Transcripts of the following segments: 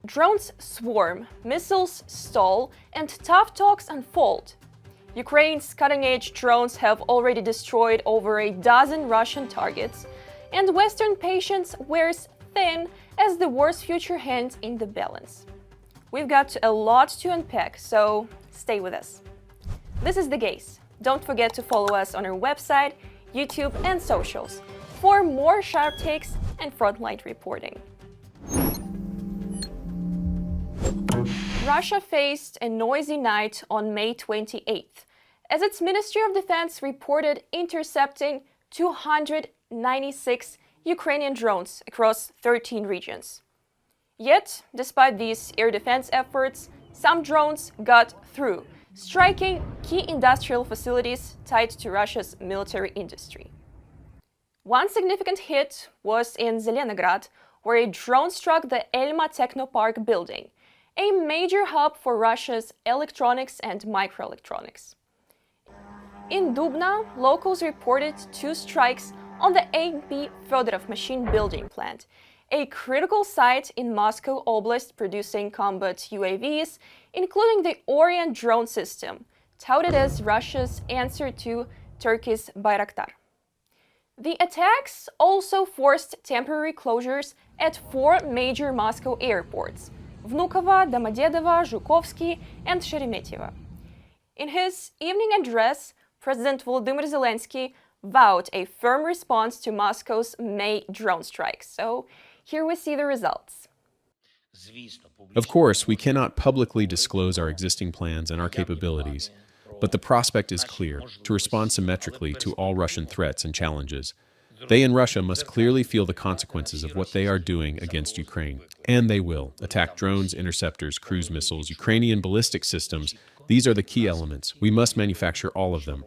Drones swarm, missiles stall, and tough talks unfold. Ukraine's cutting-edge drones have already destroyed over a dozen Russian targets, and Western patience wears thin as the war's future hangs in the balance. We've got a lot to unpack, so stay with us. This is The Gaze. Don't forget to follow us on our website, YouTube, and socials for more sharp takes and frontline reporting. Russia faced a noisy night on May 28th, as its Ministry of Defense reported intercepting 296 Ukrainian drones across 13 regions. Yet, despite these air defense efforts, some drones got through, striking key industrial facilities tied to Russia's military industry. One significant hit was in Zelenograd, where a drone struck the Elma Technopark building, a major hub for Russia's electronics and microelectronics. In Dubna, locals reported 2 strikes on the A.P. Fedorov machine building plant, a critical site in Moscow Oblast producing combat UAVs, including the Orion drone system, touted as Russia's answer to Turkey's Bayraktar. The attacks also forced temporary closures at 4 major Moscow airports: Vnukovo, Domodedovo, Zhukovsky, and Sheremetyevo. In his evening address, President Volodymyr Zelensky vowed a firm response to Moscow's May drone strikes. So here we see the results. Of course, we cannot publicly disclose our existing plans and our capabilities, but the prospect is clear: to respond symmetrically to all Russian threats and challenges. They in Russia must clearly feel the consequences of what they are doing against Ukraine. And they will attack drones, interceptors, cruise missiles, Ukrainian ballistic systems. These are the key elements. We must manufacture all of them.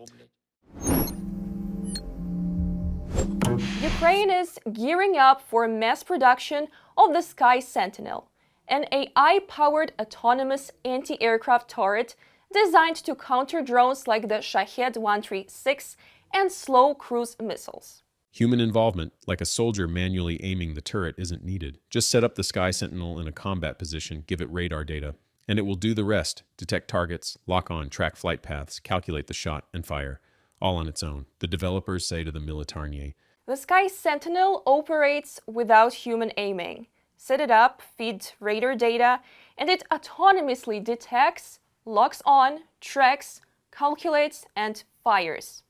Ukraine is gearing up for mass production of the Sky Sentinel, an AI-powered autonomous anti-aircraft turret designed to counter drones like the Shahed 136 and slow cruise missiles. Human involvement, like a soldier manually aiming the turret, isn't needed. Just set up the Sky Sentinel in a combat position, give it radar data, and it will do the rest: detect targets, lock on, track flight paths, calculate the shot, and fire, all on its own, the developers say to the Militarnie. The Sky Sentinel operates without human aiming. Set it up, feed radar data, and it autonomously detects, locks on, tracks, calculates, and fires.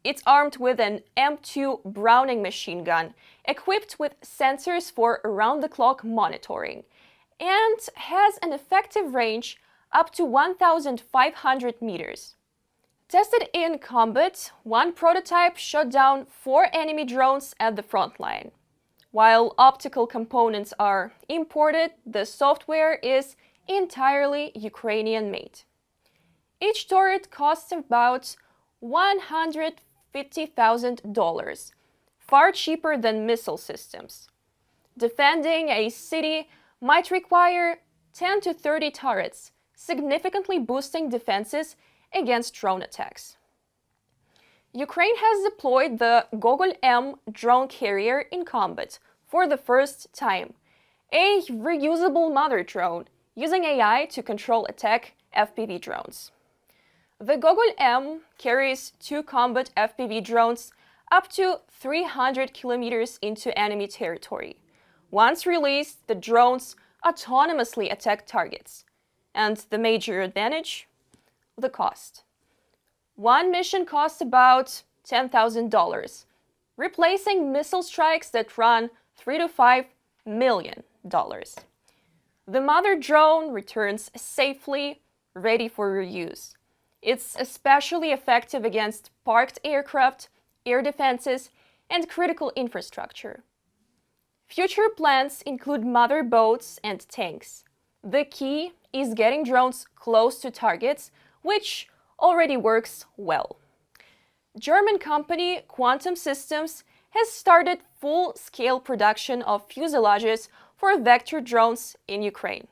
It's armed with an M2 Browning machine gun, equipped with sensors for around-the-clock monitoring, and has an effective range up to 1,500 meters. Tested in combat, one prototype shot down 4 enemy drones at the front line. While optical components are imported, the software is entirely Ukrainian-made. Each turret costs about $150,000, far cheaper than missile systems. Defending a city might require 10 to 30 turrets, significantly boosting defenses against drone attacks. Ukraine has deployed the GOGOL-M drone carrier in combat for the first time, a reusable mother drone using AI to control attack FPV drones. The GOGOL-M carries 2 combat FPV drones up to 300 kilometers into enemy territory. Once released, the drones autonomously attack targets. And the major advantage? The cost. One mission costs about $10,000, replacing missile strikes that run $3 to $5 million. The mother drone returns safely, ready for reuse. It's especially effective against parked aircraft, air defenses, and critical infrastructure. Future plans include mother boats and tanks. The key is getting drones close to targets, which already works well. German company Quantum Systems has started full-scale production of fuselages for vector drones in Ukraine.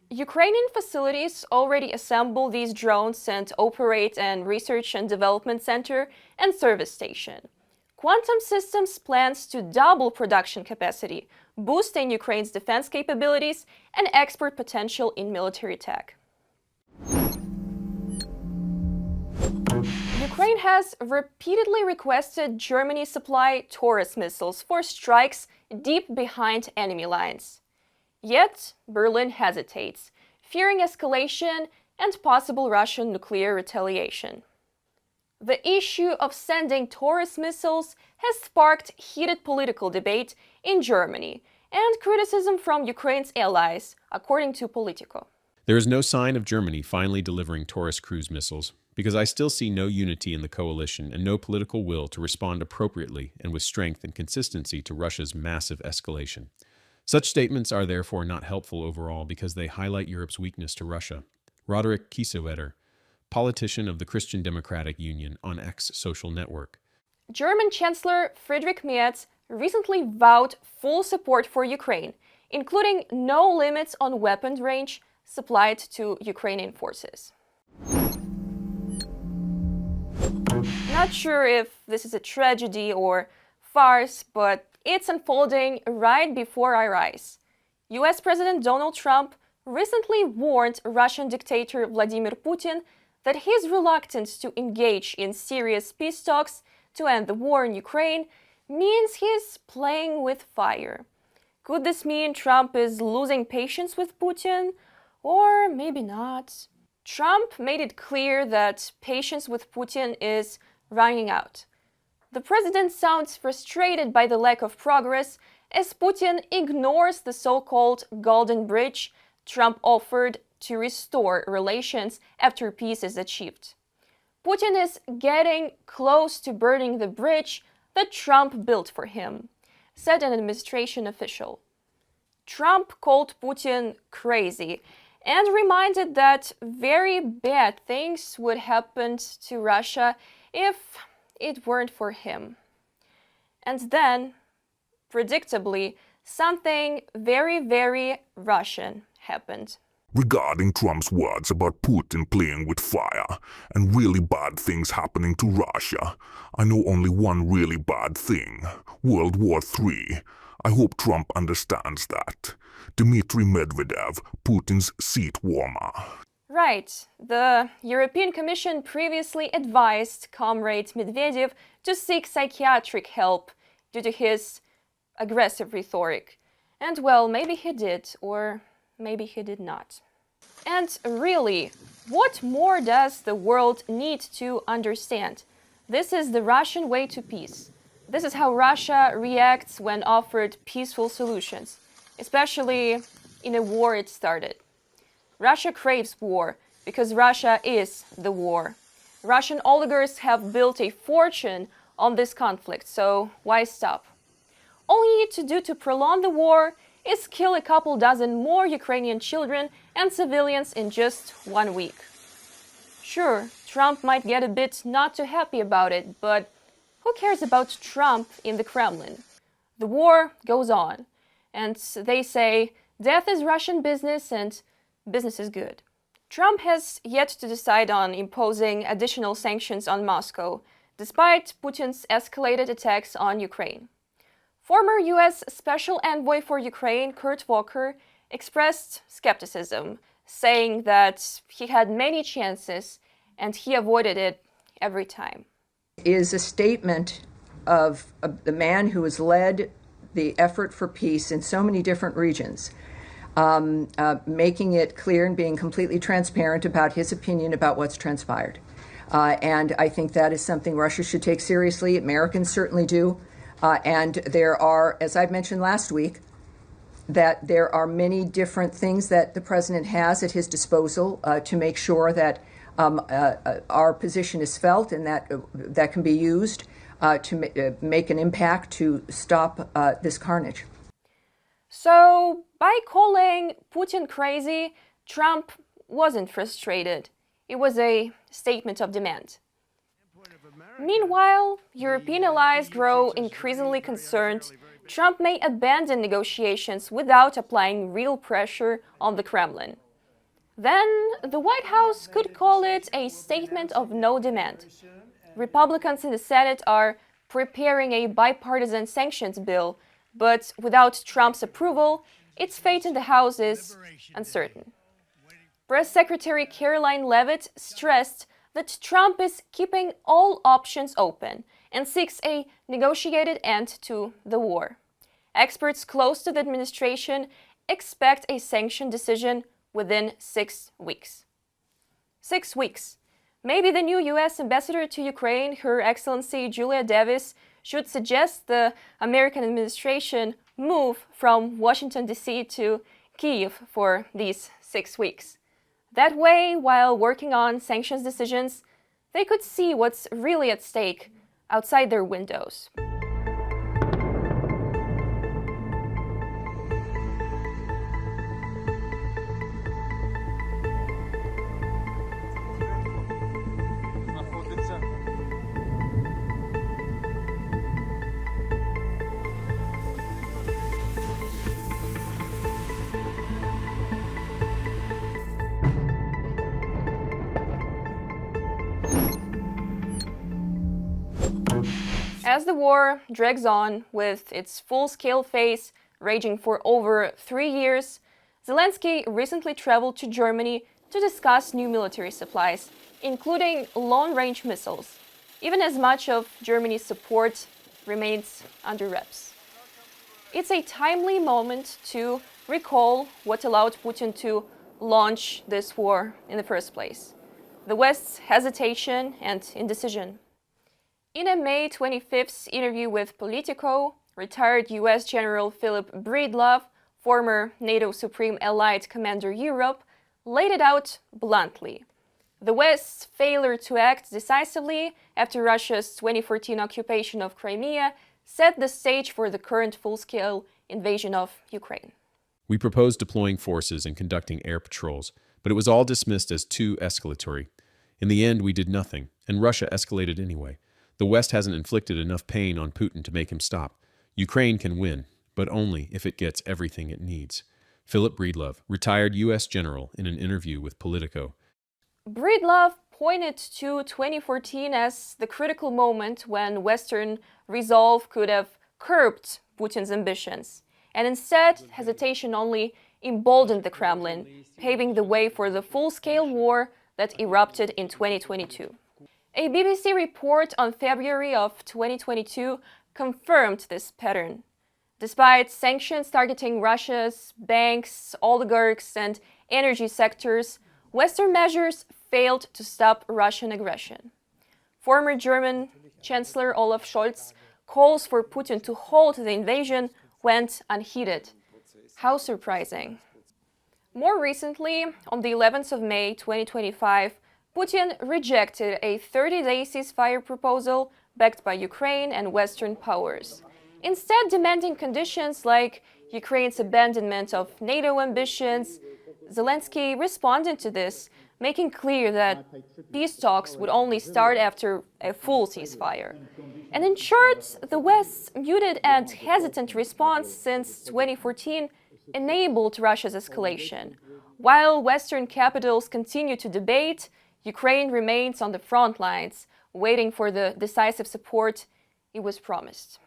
Ukrainian facilities already assemble these drones and operate an research and development center and service station. Quantum Systems plans to double production capacity, boosting Ukraine's defense capabilities and export potential in military tech. Ukraine has repeatedly requested Germany supply Taurus missiles for strikes deep behind enemy lines. Yet, Berlin hesitates, fearing escalation and possible Russian nuclear retaliation. The issue of sending Taurus missiles has sparked heated political debate in Germany and criticism from Ukraine's allies, according to Politico. There is no sign of Germany finally delivering Taurus cruise missiles, because I still see no unity in the coalition and no political will to respond appropriately and with strength and consistency to Russia's massive escalation. Such statements are therefore not helpful overall because they highlight Europe's weakness to Russia. Roderick Kiesewetter, politician of the Christian Democratic Union on X social network. German Chancellor Friedrich Merz recently vowed full support for Ukraine, including no limits on weapons range supplied to Ukrainian forces. Not sure if this is a tragedy or farce, but it's unfolding right before our eyes. US President Donald Trump recently warned Russian dictator Vladimir Putin that his reluctance to engage in serious peace talks to end the war in Ukraine means he's playing with fire. Could this mean Trump is losing patience with Putin? Or maybe not. Trump made it clear that patience with Putin is running out. The president sounds frustrated by the lack of progress as Putin ignores the so-called Golden Bridge Trump offered to restore relations after peace is achieved. Putin is getting close to burning the bridge that Trump built for him, said an administration official. Trump called Putin crazy and reminded that very bad things would happen to Russia if it weren't for him. And then, predictably, something very, very Russian happened. Regarding Trump's words about Putin playing with fire and really bad things happening to Russia, I know only one really bad thing: World War III. I hope Trump understands that. Dmitry Medvedev, Putin's seat warmer. Right. The European Commission previously advised Comrade Medvedev to seek psychiatric help due to his aggressive rhetoric. And well, maybe he did, or maybe he did not. And really, what more does the world need to understand? This is the Russian way to peace. This is how Russia reacts when offered peaceful solutions, especially in a war it started. Russia craves war because Russia is the war. Russian oligarchs have built a fortune on this conflict, so why stop? All you need to do to prolong the war is kill a couple dozen more Ukrainian children and civilians in just 1 week. Sure, Trump might get a bit not too happy about it, but who cares about Trump in the Kremlin? The war goes on, and they say death is Russian business and business is good. Trump has yet to decide on imposing additional sanctions on Moscow, despite Putin's escalated attacks on Ukraine. Former US Special Envoy for Ukraine, Kurt Volker, expressed skepticism, saying that he had many chances and he avoided it every time. Is a statement of the man who has led the effort for peace in so many different regions, making it clear and being completely transparent about his opinion about what's transpired. And I think that is something Russia should take seriously. Americans certainly do. And there are, as I've mentioned last week, that there are many different things that the president has at his disposal to make sure that our position is felt and that can be used to make an impact to stop this carnage. So, by calling Putin crazy, Trump wasn't frustrated. It was a statement of demand. Meanwhile, European allies grow increasingly concerned Trump may abandon negotiations without applying real pressure on the Kremlin. Then the White House could call it a statement of no demand. Republicans in the Senate are preparing a bipartisan sanctions bill, but without Trump's approval, its fate in the House is uncertain. Press Secretary Caroline Leavitt stressed that Trump is keeping all options open and seeks a negotiated end to the war. Experts close to the administration expect a sanction decision within 6 weeks. 6 weeks. Maybe the new U.S. ambassador to Ukraine, Her Excellency Julia Davis, should suggest the American administration move from Washington, D.C. to Kyiv for these 6 weeks. That way, while working on sanctions decisions, they could see what's really at stake outside their windows. As the war drags on, with its full-scale phase raging for over 3 years, Zelensky recently traveled to Germany to discuss new military supplies, including long-range missiles, even as much of Germany's support remains under wraps. It's a timely moment to recall what allowed Putin to launch this war in the first place: the West's hesitation and indecision. In a May 25th interview with Politico, retired US General Philip Breedlove, former NATO Supreme Allied Commander Europe, laid it out bluntly. The West's failure to act decisively after Russia's 2014 occupation of Crimea set the stage for the current full-scale invasion of Ukraine. We proposed deploying forces and conducting air patrols, but it was all dismissed as too escalatory. In the end, we did nothing, and Russia escalated anyway. The West hasn't inflicted enough pain on Putin to make him stop. Ukraine can win, but only if it gets everything it needs. Philip Breedlove, retired U.S. general, in an interview with Politico. Breedlove pointed to 2014 as the critical moment when Western resolve could have curbed Putin's ambitions, and instead hesitation only emboldened the Kremlin, paving the way for the full-scale war that erupted in 2022. A BBC report on February of 2022 confirmed this pattern. Despite sanctions targeting Russia's banks, oligarchs, and energy sectors, Western measures failed to stop Russian aggression. Former German Chancellor Olaf Scholz calls for Putin to halt the invasion went unheeded. How surprising. More recently, on the 11th of May 2025, Putin rejected a 30-day ceasefire proposal backed by Ukraine and Western powers, instead demanding conditions like Ukraine's abandonment of NATO ambitions. Zelensky responded to this, making clear that peace talks would only start after a full ceasefire. And in short, the West's muted and hesitant response since 2014 enabled Russia's escalation. While Western capitals continue to debate, Ukraine remains on the front lines, waiting for the decisive support it was promised.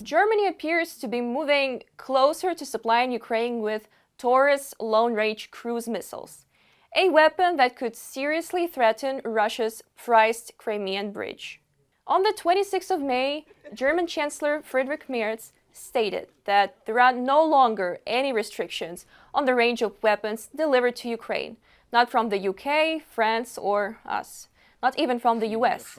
Germany appears to be moving closer to supplying Ukraine with Taurus long-range cruise missiles, a weapon that could seriously threaten Russia's prized Crimean bridge. On the 26th of May, German Chancellor Friedrich Merz stated that there are no longer any restrictions on the range of weapons delivered to Ukraine, not from the UK, France, or us, not even from the US.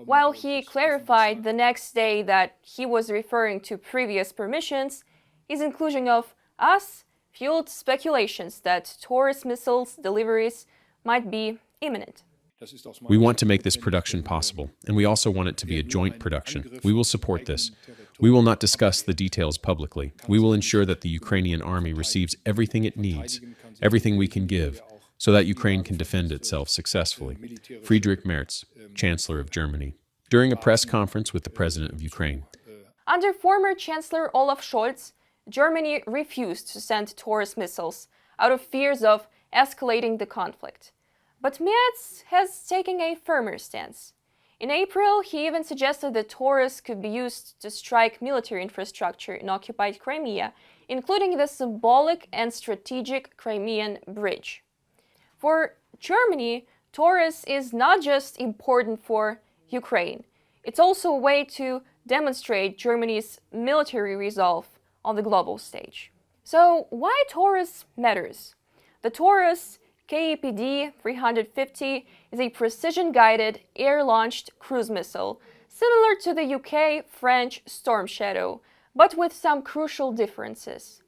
While he clarified the next day that he was referring to previous permissions, his inclusion of us fueled speculations that Taurus missiles deliveries might be imminent. We want to make this production possible, and we also want it to be a joint production. We will support this. We will not discuss the details publicly. We will ensure that the Ukrainian army receives everything it needs, everything we can give, so that Ukraine can defend itself successfully. Friedrich Merz, Chancellor of Germany, during a press conference with the President of Ukraine. Under former Chancellor Olaf Scholz, Germany refused to send Taurus missiles out of fears of escalating the conflict. But Merz has taken a firmer stance. In April, he even suggested that Taurus could be used to strike military infrastructure in occupied Crimea, including the symbolic and strategic Crimean Bridge. For Germany, Taurus is not just important for Ukraine. It's also a way to demonstrate Germany's military resolve on the global stage. So why Taurus matters? The Taurus KEPD 350 is a precision-guided, air-launched cruise missile, similar to the UK-French Storm Shadow, but with some crucial differences.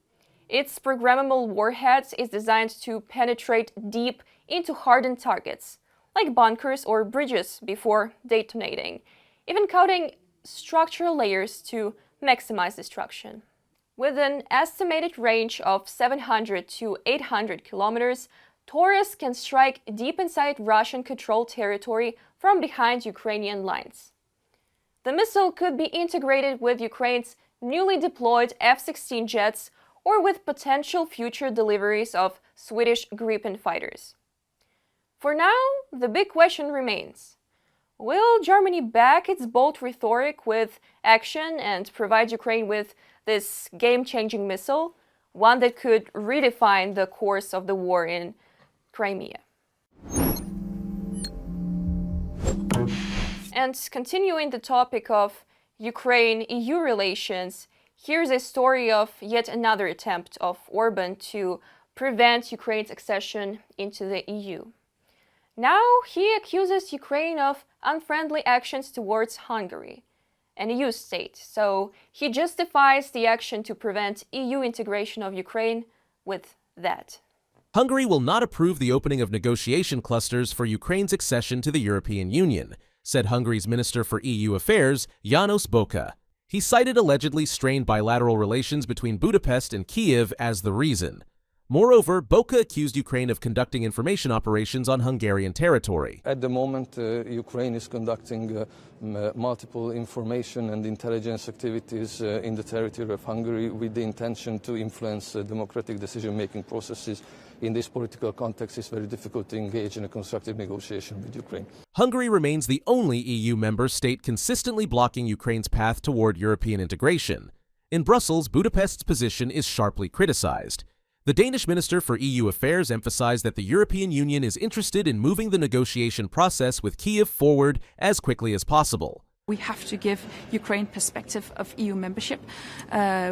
Its programmable warhead is designed to penetrate deep into hardened targets, like bunkers or bridges before detonating, even coating structural layers to maximize destruction. With an estimated range of 700 to 800 kilometers, Taurus can strike deep inside Russian-controlled territory from behind Ukrainian lines. The missile could be integrated with Ukraine's newly deployed F-16 jets or with potential future deliveries of Swedish Gripen fighters. For now, the big question remains: will Germany back its bold rhetoric with action and provide Ukraine with this game-changing missile, one that could redefine the course of the war in Crimea? And continuing the topic of Ukraine-EU relations, here's a story of yet another attempt of Orban to prevent Ukraine's accession into the EU. Now he accuses Ukraine of unfriendly actions towards Hungary, an EU state, so he justifies the action to prevent EU integration of Ukraine with that. Hungary will not approve the opening of negotiation clusters for Ukraine's accession to the European Union, said Hungary's Minister for EU Affairs, János Boka. He cited allegedly strained bilateral relations between Budapest and Kyiv as the reason. Moreover, Boka accused Ukraine of conducting information operations on Hungarian territory. At the moment, Ukraine is conducting multiple information and intelligence activities in the territory of Hungary with the intention to influence democratic decision-making processes. In this political context, it's very difficult to engage in a constructive negotiation with Ukraine. Hungary remains the only EU member state consistently blocking Ukraine's path toward European integration. In Brussels, Budapest's position is sharply criticized. The Danish Minister for EU Affairs emphasized that the European Union is interested in moving the negotiation process with Kyiv forward as quickly as possible. We have to give Ukraine perspective of EU membership.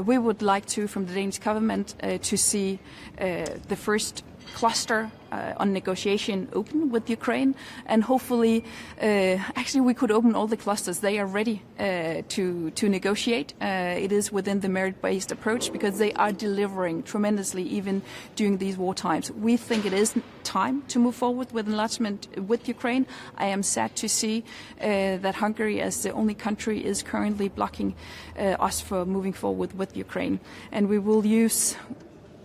We would like to, from the Danish government, to see the first cluster on negotiation open with Ukraine, and hopefully, actually we could open all the clusters. They are ready to negotiate. It is within the merit-based approach because they are delivering tremendously even during these war times. We think it is time to move forward with enlargement with Ukraine. I am sad to see that Hungary, as the only country, is currently blocking us for moving forward with Ukraine, and we will use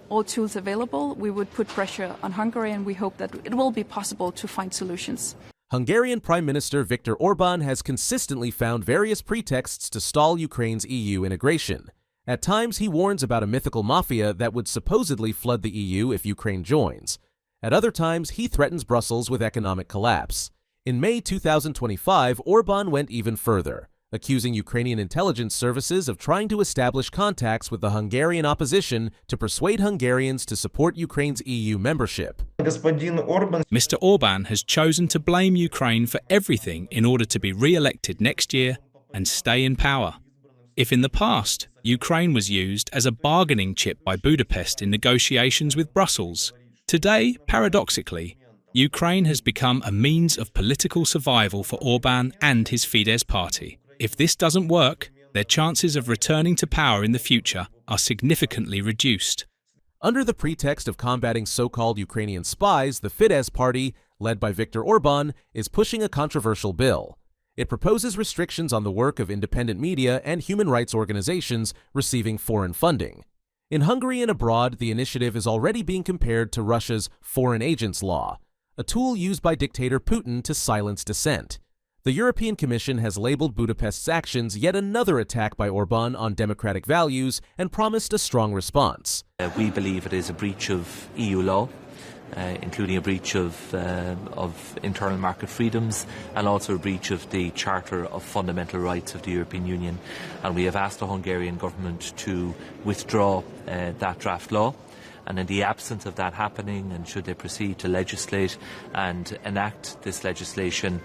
all tools available. We would put pressure on Hungary, and we hope that it will be possible to find solutions. Hungarian Prime Minister Viktor Orban has consistently found various pretexts to stall Ukraine's EU integration. At times, he warns about a mythical mafia that would supposedly flood the EU if Ukraine joins. At other times, he threatens Brussels with economic collapse. In May 2025, Orban went even further, accusing Ukrainian intelligence services of trying to establish contacts with the Hungarian opposition to persuade Hungarians to support Ukraine's EU membership. Mr. Orban has chosen to blame Ukraine for everything in order to be re-elected next year and stay in power. If in the past, Ukraine was used as a bargaining chip by Budapest in negotiations with Brussels, today, paradoxically, Ukraine has become a means of political survival for Orban and his Fidesz party. If this doesn't work, their chances of returning to power in the future are significantly reduced. Under the pretext of combating so-called Ukrainian spies, the Fidesz party, led by Viktor Orban, is pushing a controversial bill. It proposes restrictions on the work of independent media and human rights organizations receiving foreign funding. In Hungary and abroad, the initiative is already being compared to Russia's Foreign Agents Law, a tool used by dictator Putin to silence dissent. The European Commission has labeled Budapest's actions yet another attack by Orban on democratic values and promised a strong response. We believe it is a breach of EU law. including a breach of internal market freedoms and also a breach of the Charter of Fundamental Rights of the European Union. And we have asked the Hungarian government to withdraw that draft law. And in the absence of that happening, and should they proceed to legislate and enact this legislation,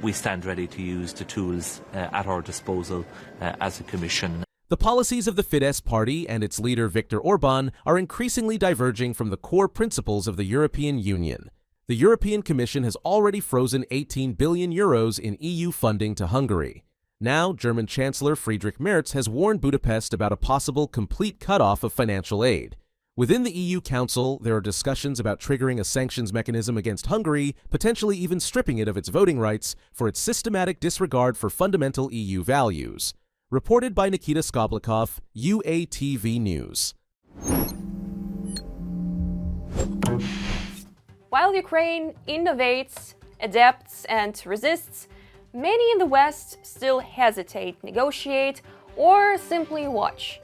we stand ready to use the tools at our disposal as a Commission. The policies of the Fidesz party and its leader Viktor Orban are increasingly diverging from the core principles of the European Union. The European Commission has already frozen 18 billion euros in EU funding to Hungary. Now, German Chancellor Friedrich Merz has warned Budapest about a possible complete cutoff of financial aid. Within the EU Council, there are discussions about triggering a sanctions mechanism against Hungary, potentially even stripping it of its voting rights for its systematic disregard for fundamental EU values. Reported by Nikita Skoblikov, UATV News. While Ukraine innovates, adapts, and resists, many in the West still hesitate, negotiate, or simply watch.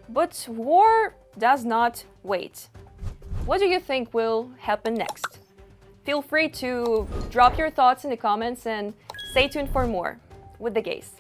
But war does not wait. What do you think will happen next? Feel free to drop your thoughts in the comments and stay tuned for more with the Gaze.